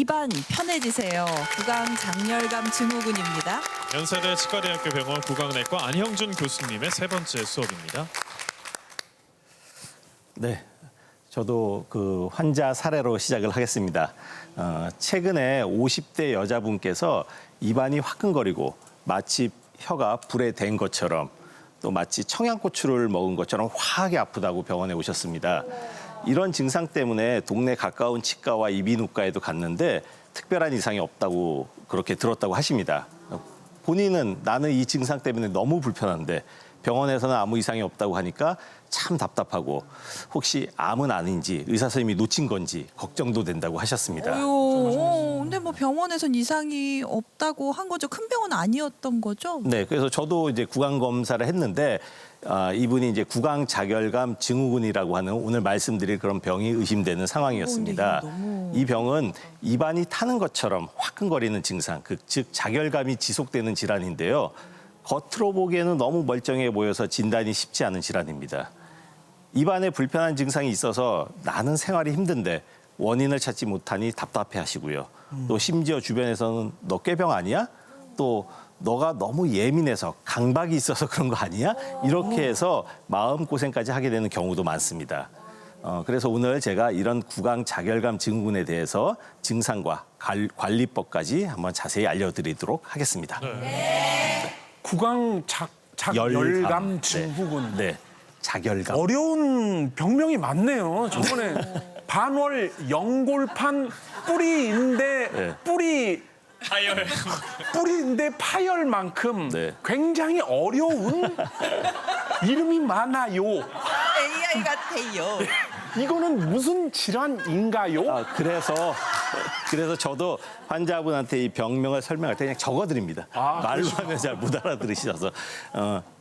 입안 편해지세요. 구강 장렬감 증후군입니다. 연세대 치과대학교 병원 구강내과 안형준 교수님의 세 번째 수업입니다. 네, 저도 그 환자 사례로 시작을 하겠습니다. 최근에 50대 여자분께서 입안이 화끈거리고 마치 혀가 불에 댄 것처럼 또 마치 청양고추를 먹은 것처럼 화하게 아프다고 병원에 오셨습니다. 이런 증상 때문에 동네 가까운 치과와 이비인후과에도 갔는데 특별한 이상이 없다고 그렇게 들었다고 하십니다. 본인은 나는 이 증상 때문에 너무 불편한데 병원에서는 아무 이상이 없다고 하니까 참 답답하고 혹시 암은 아닌지 의사 선생님이 놓친 건지 걱정도 된다고 하셨습니다. 근데 뭐 병원에선 이상이 없다고 한 거죠. 큰 병원 아니었던 거죠? 네, 그래서 저도 이제 구강 검사를 했는데 이분이 이제 구강 자결감 증후군이라고 하는 오늘 말씀드릴 그런 병이 의심되는 상황이었습니다. 이 병은 입안이 타는 것처럼 화끈거리는 증상, 즉 자결감이 지속되는 질환인데요. 겉으로 보기에는 너무 멀쩡해 보여서 진단이 쉽지 않은 질환입니다. 입안에 불편한 증상이 있어서 나는 생활이 힘든데 원인을 찾지 못하니 답답해하시고요. 또 심지어 주변에서는 너 꾀병 아니야? 또 너가 너무 예민해서 강박이 있어서 그런 거 아니야? 이렇게 해서 마음고생까지 하게 되는 경우도 많습니다. 그래서 오늘 제가 이런 구강 자결감 증후군에 대해서 증상과 관리법까지 한번 자세히 알려드리도록 하겠습니다. 구강 자결감 증후군. 네, 자결감. 어려운 병명이 많네요. 저번에 반월 연골판 뿌리인데 네. 뿌리인데 파열만큼 네. 굉장히 어려운 이름이 많아요. AI 같아요. 이거는 무슨 질환인가요? 그래서 저도 환자분한테 이 병명을 설명할 때 그냥 적어드립니다. 말로 하면 잘 못 알아들으셔서.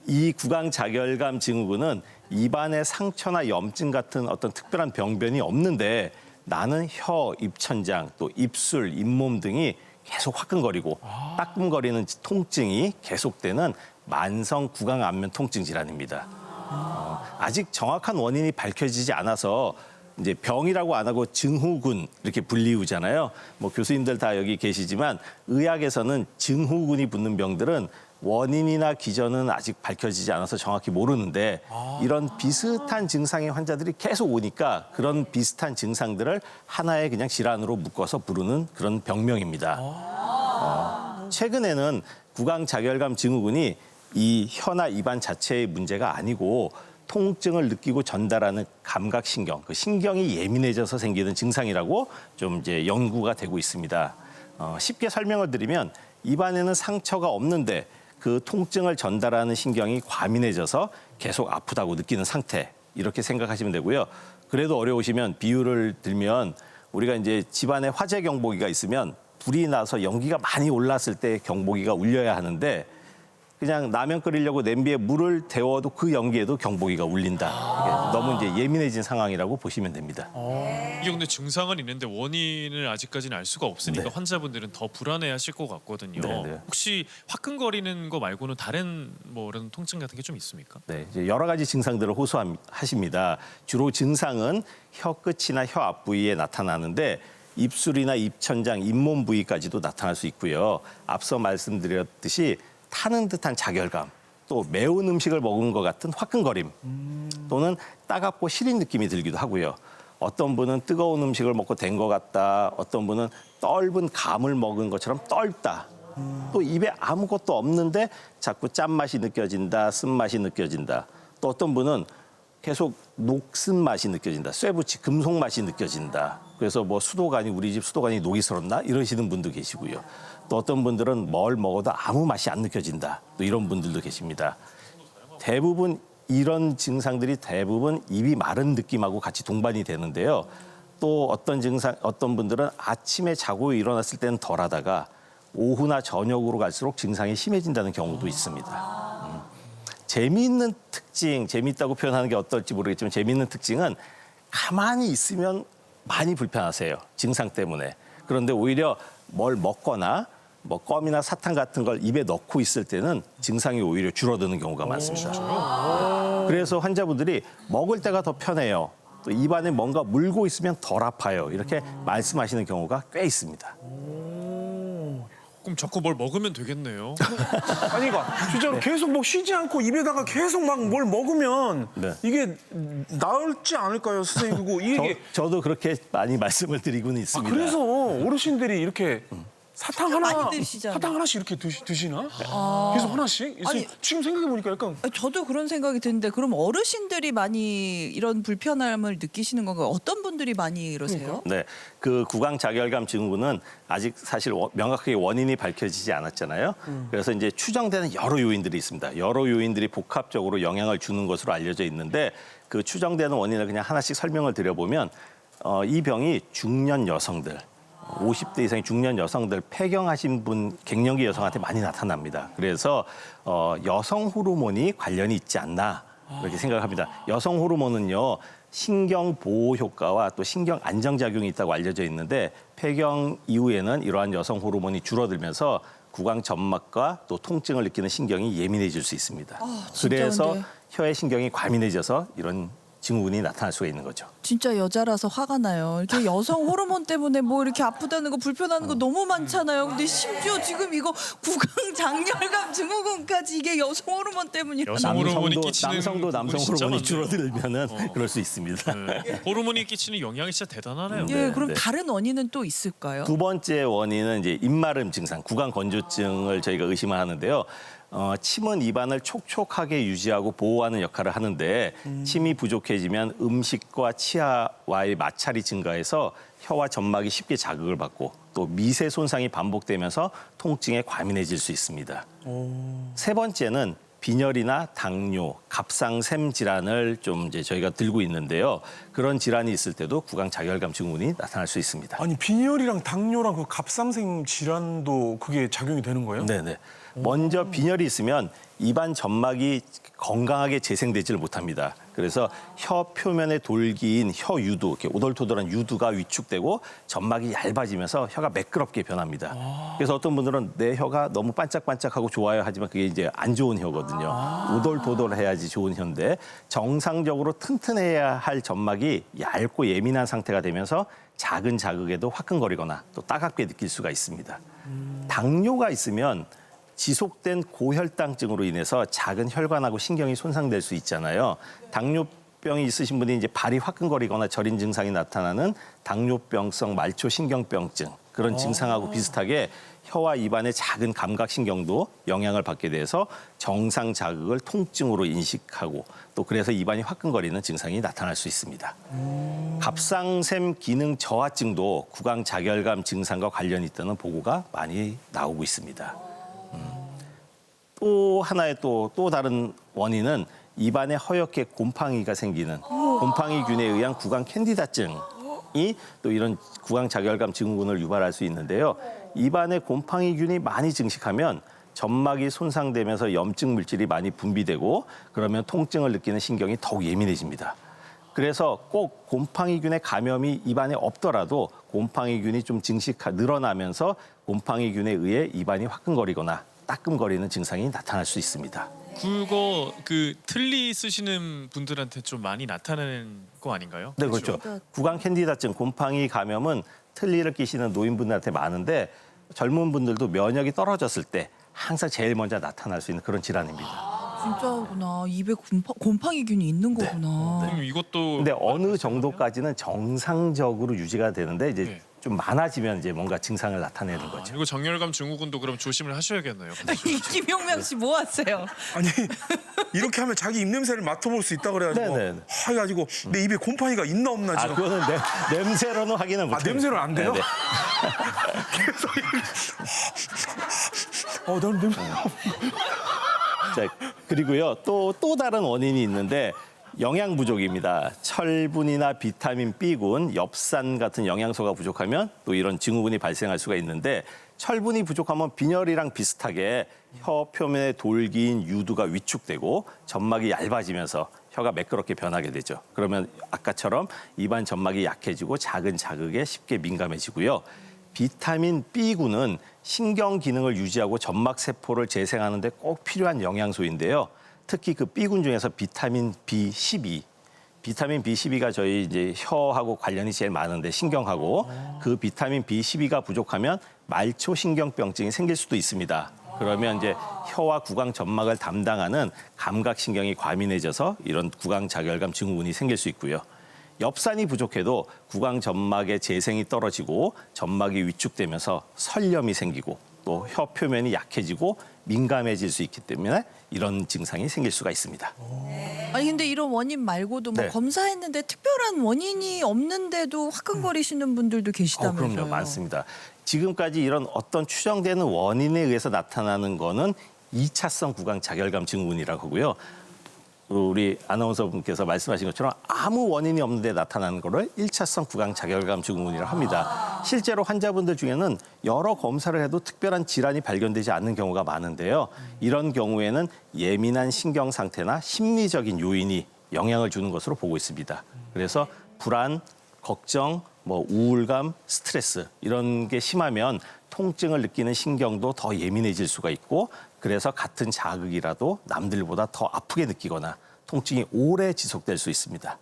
이 구강 자결감 증후군은 입안에 상처나 염증 같은 어떤 특별한 병변이 없는데 나는 혀, 입천장, 또 입술, 잇몸 등이 계속 화끈거리고 따끔거리는 통증이 계속되는 만성 구강 안면 통증 질환입니다. 아직 정확한 원인이 밝혀지지 않아서 이제 병이라고 안 하고 증후군 이렇게 불리우잖아요. 뭐 교수님들 다 여기 계시지만 의학에서는 증후군이 붙는 병들은 원인이나 기전은 아직 밝혀지지 않아서 정확히 모르는데 이런 비슷한 증상의 환자들이 계속 오니까 그런 비슷한 증상들을 하나의 그냥 질환으로 묶어서 부르는 그런 병명입니다. 최근에는 구강 자결감 증후군이 이 혀나 입안 자체의 문제가 아니고 통증을 느끼고 전달하는 감각신경, 그 신경이 예민해져서 생기는 증상이라고 좀 이제 연구가 되고 있습니다. 쉽게 설명을 드리면 입안에는 상처가 없는데 그 통증을 전달하는 신경이 과민해져서 계속 아프다고 느끼는 상태 이렇게 생각하시면 되고요. 그래도 어려우시면 비유를 들면 우리가 이제 집안에 화재 경보기가 있으면 불이 나서 연기가 많이 올랐을 때 경보기가 울려야 하는데 그냥 라면 끓이려고 냄비에 물을 데워도 그 연기에도 경보기가 울린다. 이게 너무 이제 예민해진 상황이라고 보시면 됩니다. 이게 근데 증상은 있는데 원인을 아직까지는 알 수가 없으니까 네. 환자분들은 더 불안해하실 것 같거든요. 네. 혹시 화끈거리는 거 말고는 다른 뭐 이런 통증 같은 게 좀 있습니까? 네, 이제 여러 가지 증상들을 호소하십니다. 주로 증상은 혀 끝이나 혀 앞 부위에 나타나는데 입술이나 입천장, 잇몸 부위까지도 나타날 수 있고요. 앞서 말씀드렸듯이 타는 듯한 자결감, 또 매운 음식을 먹은 것 같은 화끈거림, 또는 따갑고 시린 느낌이 들기도 하고요. 어떤 분은 뜨거운 음식을 먹고 된 것 같다, 어떤 분은 떫은 감을 먹은 것처럼 떫다, 또 입에 아무것도 없는데 자꾸 짠맛이 느껴진다, 쓴맛이 느껴진다, 또 어떤 분은 계속 녹슨 맛이 느껴진다, 쇠붙이 금속 맛이 느껴진다. 그래서 뭐 수도관이 우리 집 수도관이 녹이 슬었나 이러시는 분도 계시고요. 또 어떤 분들은 뭘 먹어도 아무 맛이 안 느껴진다. 또 이런 분들도 계십니다. 대부분 이런 증상들이 대부분 입이 마른 느낌하고 같이 동반이 되는데요. 또 어떤 분들은 아침에 자고 일어났을 때는 덜하다가 오후나 저녁으로 갈수록 증상이 심해진다는 경우도 있습니다. 재미있는 특징, 재미있다고 표현하는 게 어떨지 모르겠지만 재미있는 특징은 가만히 있으면 많이 불편하세요. 증상 때문에. 그런데 오히려 뭘 먹거나 뭐 껌이나 사탕 같은 걸 입에 넣고 있을 때는 증상이 오히려 줄어드는 경우가 많습니다. 그래서 환자분들이 먹을 때가 더 편해요. 또 입안에 뭔가 물고 있으면 덜 아파요. 이렇게 말씀하시는 경우가 꽤 있습니다. 그럼 자꾸 뭘 먹으면 되겠네요. 아니 그러니까 진짜로 계속 뭐 쉬지 않고 입에다가 계속 막 뭘 먹으면 네. 이게 나을지 않을까요, 선생님? 그리고 이게 저도 그렇게 많이 말씀을 드리고는 있습니다. 그래서 어르신들이 이렇게 사탕 많이 드시잖아요. 사탕 하나씩 이렇게 드시나? 계속 하나씩? 아니, 지금 생각해 보니까 약간 저도 그런 생각이 드는데 그럼 어르신들이 많이 이런 불편함을 느끼시는 건가요? 어떤 분들이 많이 이러세요? 네, 그 구강자결감 증후군은 아직 사실 명확하게 원인이 밝혀지지 않았잖아요. 그래서 이제 추정되는 여러 요인들이 있습니다. 여러 요인들이 복합적으로 영향을 주는 것으로 알려져 있는데 그 추정되는 원인을 그냥 하나씩 설명을 드려보면 이 병이 중년 여성들, 50대 이상의 중년 여성들, 폐경하신 분, 갱년기 여성한테 많이 나타납니다. 그래서 여성 호르몬이 관련이 있지 않나 이렇게 생각합니다. 여성 호르몬은요. 신경 보호 효과와 또 신경 안정 작용이 있다고 알려져 있는데 폐경 이후에는 이러한 여성 호르몬이 줄어들면서 구강 점막과 또 통증을 느끼는 신경이 예민해질 수 있습니다. 진짜 그래서 근데. 혀의 신경이 과민해져서 이런 증후군이 나타날 수가 있는 거죠. 진짜 여자라서 화가 나요. 이렇게 여성 호르몬 때문에 뭐 이렇게 아프다는 거 불편하는 거 너무 많잖아요. 근데 심지어 지금 이거 구강 장렬감 증후군까지 이게 여성 호르몬 때문이라. 여성 호르몬이 끼치는 남성도 남성 부분이 진짜 호르몬이 많네요. 줄어들면은 그럴 수 있습니다. 네. 호르몬이 끼치는 영향이 진짜 대단하네요. 예, 그럼 네. 다른 원인은 또 있을까요? 두 번째 원인은 이제 입마름 증상, 구강 건조증을 저희가 의심을 하는데요. 침은 입안을 촉촉하게 유지하고 보호하는 역할을 하는데 침이 부족해지면 음식과 치아와의 마찰이 증가해서 혀와 점막이 쉽게 자극을 받고 또 미세 손상이 반복되면서 통증에 과민해질 수 있습니다. 세 번째는 빈혈이나 당뇨, 갑상샘 질환을 좀 이제 저희가 들고 있는데요. 그런 질환이 있을 때도 구강 자결감 증후군이 나타날 수 있습니다. 아니 빈혈이랑 당뇨랑 그 갑상샘 질환도 그게 작용이 되는 거예요? 네네. 먼저 빈혈이 있으면 입안 점막이 건강하게 재생되지를 못합니다. 그래서 혀 표면에 돌기인 혀 유두, 이렇게 오돌토돌한 유두가 위축되고 점막이 얇아지면서 혀가 매끄럽게 변합니다. 그래서 어떤 분들은 내 혀가 너무 반짝반짝하고 좋아요 하지만 그게 이제 안 좋은 혀거든요. 오돌토돌해야지 좋은 혀인데 정상적으로 튼튼해야 할 점막이 얇고 예민한 상태가 되면서 작은 자극에도 화끈거리거나 또 따갑게 느낄 수가 있습니다. 당뇨가 있으면 지속된 고혈당증으로 인해서 작은 혈관하고 신경이 손상될 수 있잖아요. 당뇨병이 있으신 분이 이제 발이 화끈거리거나 저린 증상이 나타나는 당뇨병성 말초신경병증 그런 증상하고 비슷하게 혀와 입안의 작은 감각신경도 영향을 받게 돼서 정상 자극을 통증으로 인식하고 또 그래서 입안이 화끈거리는 증상이 나타날 수 있습니다. 갑상샘 기능 저하증도 구강 자결감 증상과 관련이 있다는 보고가 많이 나오고 있습니다. 또 하나의 또 다른 원인은 입안에 허옇게 곰팡이가 생기는 곰팡이균에 의한 구강 캔디다증이 또 이런 구강 자결감 증후군을 유발할 수 있는데요. 입안에 곰팡이균이 많이 증식하면 점막이 손상되면서 염증 물질이 많이 분비되고 그러면 통증을 느끼는 신경이 더욱 예민해집니다. 그래서 꼭 곰팡이균의 감염이 입안에 없더라도 곰팡이균이 좀 늘어나면서 곰팡이균에 의해 입안이 화끈거리거나 따끔거리는 증상이 나타날 수 있습니다. 그거 그 틀니 쓰시는 분들한테 좀 많이 나타나는 거 아닌가요? 네, 그렇죠. 구강 캔디다증, 곰팡이 감염은 틀니를 끼시는 노인분들한테 많은데 젊은 분들도 면역이 떨어졌을 때 항상 제일 먼저 나타날 수 있는 그런 질환입니다. 진짜구나. 입에 곰팡이균이 있는 거구나. 그럼 이것도 근데 어느 정도까지는 정상적으로 유지가 되는데 이제 네. 좀 많아지면 이제 뭔가 증상을 나타내는 거죠. 이거 정렬감 증후군도 그럼 조심을 하셔야겠네요. 김용명 씨 뭐 하세요? 아니 이렇게 하면 자기 입냄새를 맡아볼 수 있다 그래가지고 네네. 해가지고 내 입에 곰팡이가 있나 없나 아, 지금 그거는 냄새로는 확인을 못해요. 냄새로 안 돼요? 네네. 난 냄새 자, 그리고요 또 다른 원인이 있는데 영양 부족입니다. 철분이나 비타민 B군, 엽산 같은 영양소가 부족하면 또 이런 증후군이 발생할 수가 있는데 철분이 부족하면 빈혈이랑 비슷하게 혀 표면에 돌기인 유두가 위축되고 점막이 얇아지면서 혀가 매끄럽게 변하게 되죠. 그러면 아까처럼 입안 점막이 약해지고 작은 자극에 쉽게 민감해지고요. 비타민 B군은 신경 기능을 유지하고 점막 세포를 재생하는 데 꼭 필요한 영양소인데요. 특히 그 B군 중에서 비타민 B12, 비타민 B12가 저희 이제 혀하고 관련이 제일 많은데 신경하고 그 비타민 B12가 부족하면 말초 신경병증이 생길 수도 있습니다. 그러면 이제 혀와 구강 점막을 담당하는 감각 신경이 과민해져서 이런 구강 자결감 증후군이 생길 수 있고요. 엽산이 부족해도 구강 점막의 재생이 떨어지고 점막이 위축되면서 설염이 생기고 또 혀 표면이 약해지고 민감해질 수 있기 때문에 이런 증상이 생길 수가 있습니다. 아니 근데 이런 원인 말고도 뭐 네. 검사했는데 특별한 원인이 없는데도 화끈거리시는 분들도 계시다면서요. 그럼요, 많습니다. 지금까지 이런 어떤 추정되는 원인에 의해서 나타나는 거는 2차성 구강 자결감 증후군이라고 하고요. 우리 아나운서 분께서 말씀하신 것처럼 아무 원인이 없는데 나타나는 거를 1차성 구강 자결감 증후군이라고 합니다. 실제로 환자분들 중에는 여러 검사를 해도 특별한 질환이 발견되지 않는 경우가 많은데요. 이런 경우에는 예민한 신경 상태나 심리적인 요인이 영향을 주는 것으로 보고 있습니다. 그래서 불안, 걱정, 뭐 우울감, 스트레스 이런 게 심하면 통증을 느끼는 신경도 더 예민해질 수가 있고 그래서 같은 자극이라도 남들보다 더 아프게 느끼거나 통증이 오래 지속될 수 있습니다.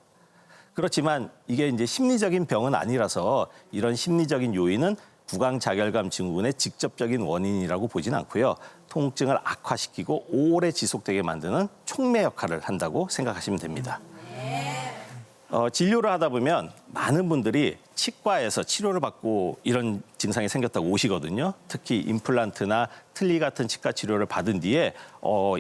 그렇지만 이게 이제 심리적인 병은 아니라서 이런 심리적인 요인은 구강자결감 증후군의 직접적인 원인이라고 보진 않고요. 통증을 악화시키고 오래 지속되게 만드는 촉매 역할을 한다고 생각하시면 됩니다. 진료를 하다 보면 많은 분들이 치과에서 치료를 받고 이런 증상이 생겼다고 오시거든요. 특히 임플란트나 틀니 같은 치과 치료를 받은 뒤에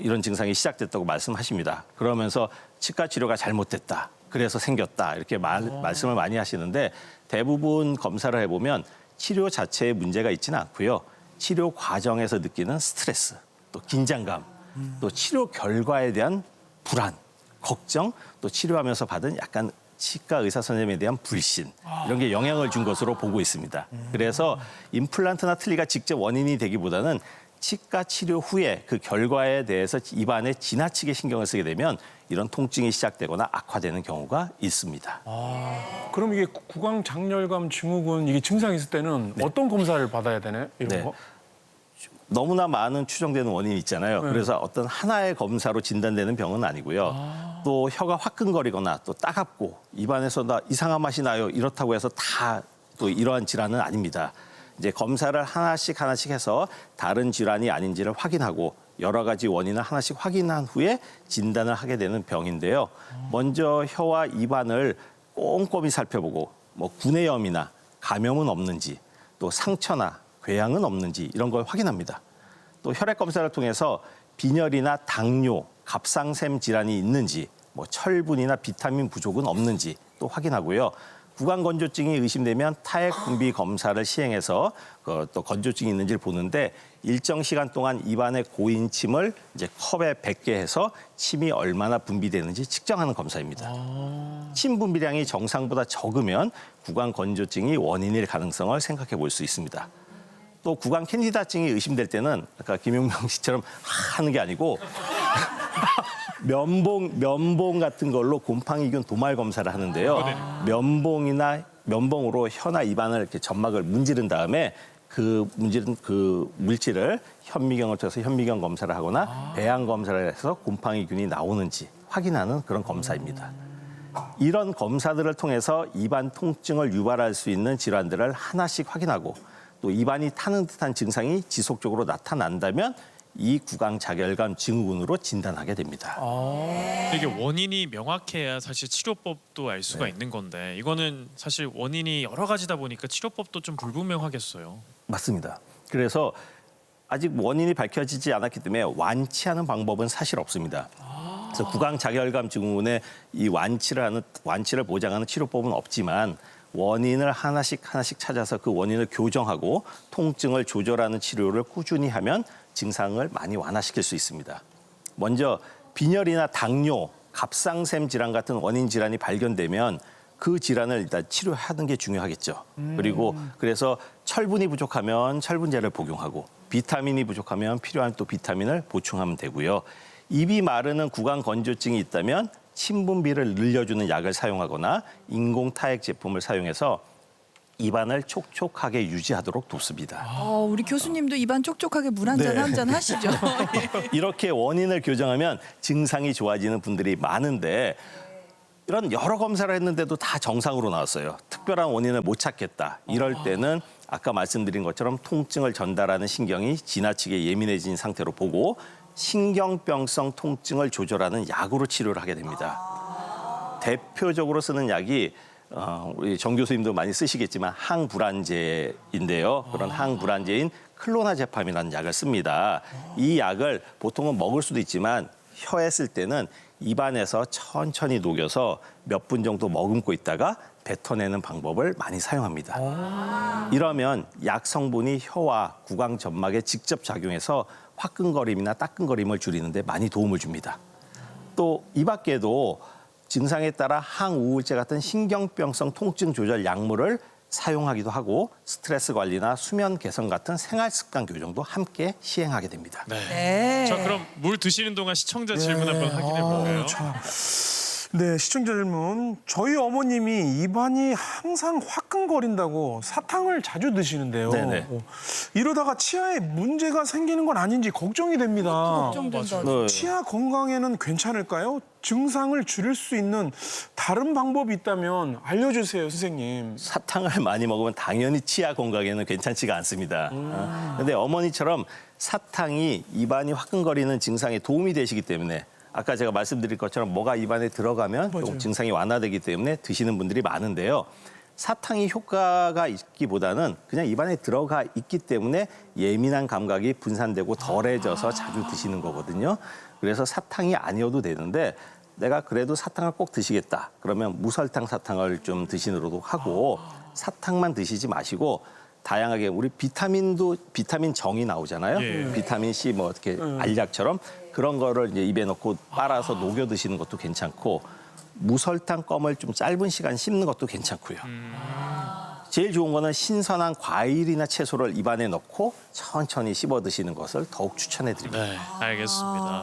이런 증상이 시작됐다고 말씀하십니다. 그러면서 치과 치료가 잘못됐다. 그래서 생겼다. 이렇게 말씀을 많이 하시는데 대부분 검사를 해보면 치료 자체에 문제가 있지는 않고요. 치료 과정에서 느끼는 스트레스, 또 긴장감, 또 치료 결과에 대한 불안, 걱정, 또 치료하면서 받은 약간 치과 의사 선생님에 대한 불신 이런 게 영향을 준 것으로 보고 있습니다. 그래서 임플란트나 틀니가 직접 원인이 되기보다는 치과 치료 후에 그 결과에 대해서 입안에 지나치게 신경을 쓰게 되면 이런 통증이 시작되거나 악화되는 경우가 있습니다. 그럼 이게 구강 장렬감 증후군 이게 증상이 있을 때는 어떤 검사를 받아야 되나요? 이런 네. 거? 너무나 많은 추정되는 원인이 있잖아요. 그래서 어떤 하나의 검사로 진단되는 병은 아니고요. 또 혀가 화끈거리거나 또 따갑고 입안에서 나 이상한 맛이 나요. 이렇다고 해서 다 또 이러한 질환은 아닙니다. 이제 검사를 하나씩 해서 다른 질환이 아닌지를 확인하고 여러 가지 원인을 하나씩 확인한 후에 진단을 하게 되는 병인데요. 먼저 혀와 입안을 꼼꼼히 살펴보고 뭐 구내염이나 감염은 없는지 또 상처나 궤양은 없는지 이런 걸 확인합니다. 또 혈액 검사를 통해서 빈혈이나 당뇨, 갑상샘 질환이 있는지, 뭐 철분이나 비타민 부족은 없는지 또 확인하고요. 구강 건조증이 의심되면 타액 분비 검사를 시행해서 또 건조증이 있는지를 보는데 일정 시간 동안 입안에 고인 침을 이제 컵에 뱉게 해서 침이 얼마나 분비되는지 측정하는 검사입니다. 침 분비량이 정상보다 적으면 구강 건조증이 원인일 가능성을 생각해 볼 수 있습니다. 또 구강 캔디다증이 의심될 때는 아까 김용명 씨처럼 하는 게 아니고 면봉 같은 걸로 곰팡이균 도말 검사를 하는데요. 면봉으로 혀나 입안을 이렇게 점막을 문지른 다음에 그 문지른 그 물질을 현미경을 통해서 현미경 검사를 하거나 배양 검사를 해서 곰팡이균이 나오는지 확인하는 그런 검사입니다. 이런 검사들을 통해서 입안 통증을 유발할 수 있는 질환들을 하나씩 확인하고 또 입안이 타는 듯한 증상이 지속적으로 나타난다면 이 구강 자결감 증후군으로 진단하게 됩니다. 이게 원인이 명확해야 사실 치료법도 알 수가 있는 건데 이거는 사실 원인이 여러 가지다 보니까 치료법도 좀 불분명하겠어요. 맞습니다. 그래서 아직 원인이 밝혀지지 않았기 때문에 완치하는 방법은 사실 없습니다. 그래서 구강 자결감 증후군의 이 완치를 보장하는 치료법은 없지만 원인을 하나씩 찾아서 그 원인을 교정하고 통증을 조절하는 치료를 꾸준히 하면 증상을 많이 완화시킬 수 있습니다. 먼저 빈혈이나 당뇨, 갑상샘 질환 같은 원인 질환이 발견되면 그 질환을 일단 치료하는 게 중요하겠죠. 그리고 그래서 철분이 부족하면 철분제를 복용하고 비타민이 부족하면 필요한 또 비타민을 보충하면 되고요. 입이 마르는 구강 건조증이 있다면 침 분비를 늘려주는 약을 사용하거나 인공 타액 제품을 사용해서 입안을 촉촉하게 유지하도록 돕습니다. 우리 교수님도 입안 촉촉하게 물 한 잔 한 잔 하시죠. 이렇게 원인을 교정하면 증상이 좋아지는 분들이 많은데 이런 여러 검사를 했는데도 다 정상으로 나왔어요. 특별한 원인을 못 찾겠다. 이럴 때는 아까 말씀드린 것처럼 통증을 전달하는 신경이 지나치게 예민해진 상태로 보고 신경병성 통증을 조절하는 약으로 치료를 하게 됩니다. 대표적으로 쓰는 약이 우리 정 교수님도 많이 쓰시겠지만 항불안제인데요. 그런 항불안제인 클로나제팜이라는 약을 씁니다. 이 약을 보통은 먹을 수도 있지만 혀에 쓸 때는 입안에서 천천히 녹여서 몇 분 정도 머금고 있다가 뱉어내는 방법을 많이 사용합니다. 이러면 약 성분이 혀와 구강 점막에 직접 작용해서 화끈거림이나 따끔거림을 줄이는 데 많이 도움을 줍니다. 또 이 밖에도 증상에 따라 항우울제 같은 신경병성 통증 조절 약물을 사용하기도 하고 스트레스 관리나 수면 개선 같은 생활 습관 교정도 함께 시행하게 됩니다. 네. 네. 자, 그럼 물 드시는 동안 시청자 질문 한번 확인해 볼까요? 네, 시청자 질문. 저희 어머님이 입안이 항상 화끈거린다고 사탕을 자주 드시는데요. 네네. 이러다가 치아에 문제가 생기는 건 아닌지 걱정이 됩니다. 걱정된다. 네. 치아 건강에는 괜찮을까요? 증상을 줄일 수 있는 다른 방법이 있다면 알려주세요, 선생님. 사탕을 많이 먹으면 당연히 치아 건강에는 괜찮지가 않습니다. 그런데 어머니처럼 사탕이 입안이 화끈거리는 증상에 도움이 되시기 때문에 아까 제가 말씀드린 것처럼 뭐가 입안에 들어가면 조금 증상이 완화되기 때문에 드시는 분들이 많은데요. 사탕이 효과가 있기보다는 그냥 입안에 들어가 있기 때문에 예민한 감각이 분산되고 덜해져서 자주 드시는 거거든요. 그래서 사탕이 아니어도 되는데 내가 그래도 사탕을 꼭 드시겠다. 그러면 무설탕 사탕을 좀 드시도록 하고 사탕만 드시지 마시고 다양하게 우리 비타민도 비타민 정이 나오잖아요. 예. 비타민 C 뭐 어떻게 알약처럼 그런 거를 이제 입에 넣고 빨아서 녹여 드시는 것도 괜찮고 무설탕 껌을 좀 짧은 시간 씹는 것도 괜찮고요. 제일 좋은 거는 신선한 과일이나 채소를 입안에 넣고 천천히 씹어 드시는 것을 더욱 추천해 드립니다. 네, 알겠습니다.